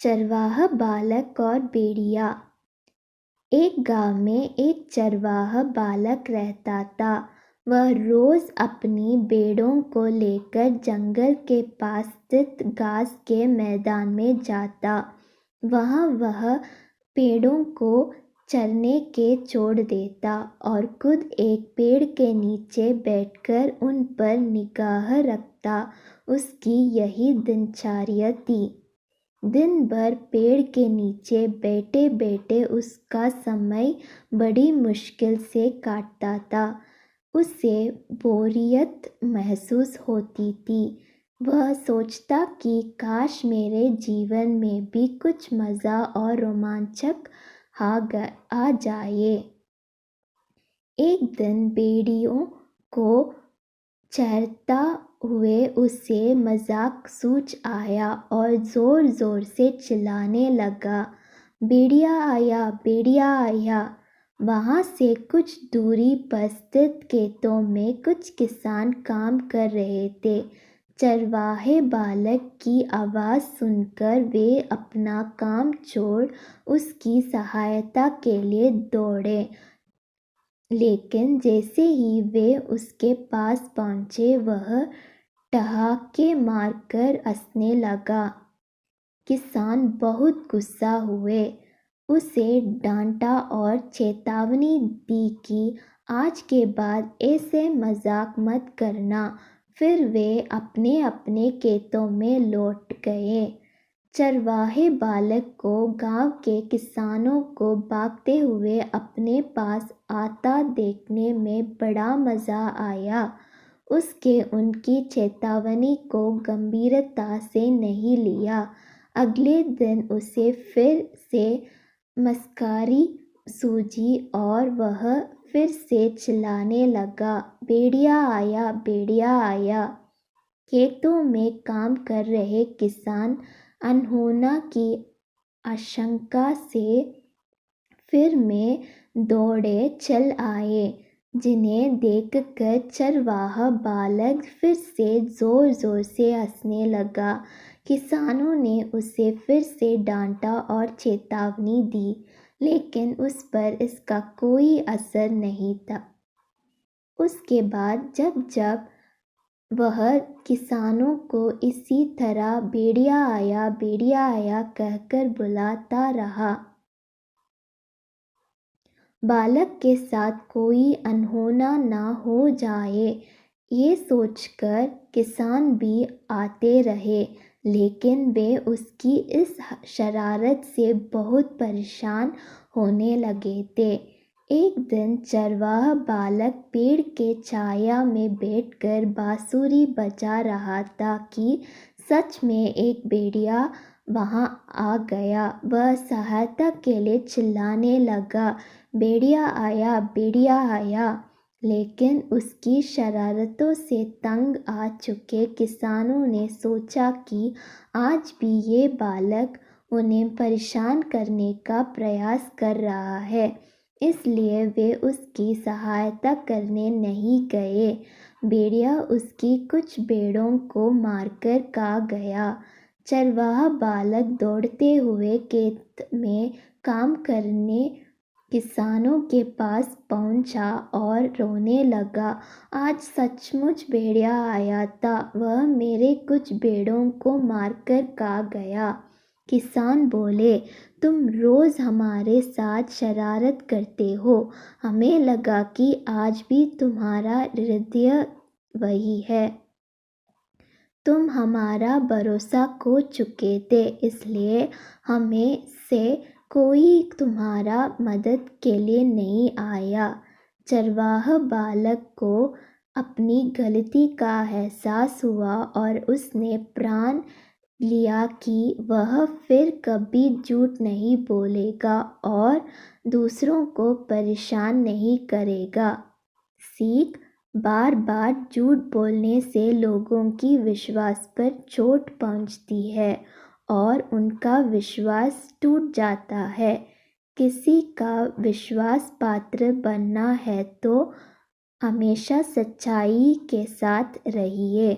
चरवाहा बालक और भेड़िया। एक गांव में एक चरवाहा बालक रहता था। वह रोज अपनी भेड़ों को लेकर जंगल के पास स्थित घास के मैदान में जाता। वहां वह पेड़ों को चरने के छोड़ देता और खुद एक पेड़ के नीचे बैठकर उन पर निगाह रखता। उसकी यही दिनचर्या थी। दिन भर पेड़ के नीचे बैठे बैठे उसका समय बड़ी मुश्किल से काटता था। उसे बोरियत महसूस होती थी। वह सोचता कि काश मेरे जीवन में भी कुछ मज़ा और रोमांचक आ जाए। एक दिन भेड़ियों को चरता हुए उसे मजाक सूझ आया और जोर जोर से चिल्लाने लगा, भेड़िया आया, भेड़िया आया। वहां से कुछ दूरी पर स्थित खेतों में कुछ किसान काम कर रहे थे। चरवाहे बालक की आवाज़ सुनकर वे अपना काम छोड़ उसकी सहायता के लिए दौड़े। लेकिन जैसे ही वे उसके पास पहुंचे वह ठहाके मारकर हंसने लगा। किसान बहुत गुस्सा हुए, उसे डांटा और चेतावनी दी कि आज के बाद ऐसे मजाक मत करना। फिर वे अपने अपने खेतों में लौट गए। चरवाहे बालक को गांव के किसानों को भागते हुए अपने पास आता देखने में बड़ा मज़ा आया। उसके उनकी चेतावनी को गंभीरता से नहीं लिया। अगले दिन उसे फिर से मस्कारी सूझी और वह फिर से चिल्लाने लगा, भेड़िया आया, भेड़िया आया। खेतों में काम कर रहे किसान अनहोनी की आशंका से फिर में दौड़े चल आए, जिन्हें देखकर चरवाहा बालक फिर से जोर जोर से हंसने लगा। किसानों ने उसे फिर से डांटा और चेतावनी दी, लेकिन उस पर इसका कोई असर नहीं था। उसके बाद जब जब वह किसानों को इसी तरह भेड़िया आया कहकर बुलाता रहा, बालक के साथ कोई अनहोना ना हो जाए, ये सोचकर किसान भी आते रहे। लेकिन वे उसकी इस शरारत से बहुत परेशान होने लगे थे। एक दिन चरवाहा बालक पेड़ के छाया में बैठकर बांसुरी बजा रहा था कि सच में एक भेड़िया वहां आ गया। वह सहायता के लिए चिल्लाने लगा, भेड़िया आया, भेड़िया आया। लेकिन उसकी शरारतों से तंग आ चुके किसानों ने सोचा कि आज भी ये बालक उन्हें परेशान करने का प्रयास कर रहा है, इसलिए वे उसकी सहायता करने नहीं गए। भेड़िया उसकी कुछ भेड़ों को मारकर खा गया। चरवाहा बालक दौड़ते हुए खेत में काम करने किसानों के पास पहुंचा और रोने लगा, आज सचमुच भेड़िया आया था, वह मेरे कुछ भेड़ों को मारकर खा गया। किसान बोले, तुम रोज हमारे साथ शरारत करते हो, हमें लगा कि आज भी तुम्हारा हृदय वही है। तुम हमारा भरोसा खो चुके थे, इसलिए हमें से कोई तुम्हारा मदद के लिए नहीं आया। चरवाहा बालक को अपनी गलती का एहसास हुआ और उसने प्रण लिया कि वह फिर कभी झूठ नहीं बोलेगा और दूसरों को परेशान नहीं करेगा। सीख, बार बार झूठ बोलने से लोगों की विश्वास पर चोट पहुंचती है और उनका विश्वास टूट जाता है। किसी का विश्वास पात्र बनना है तो हमेशा सच्चाई के साथ रहिए।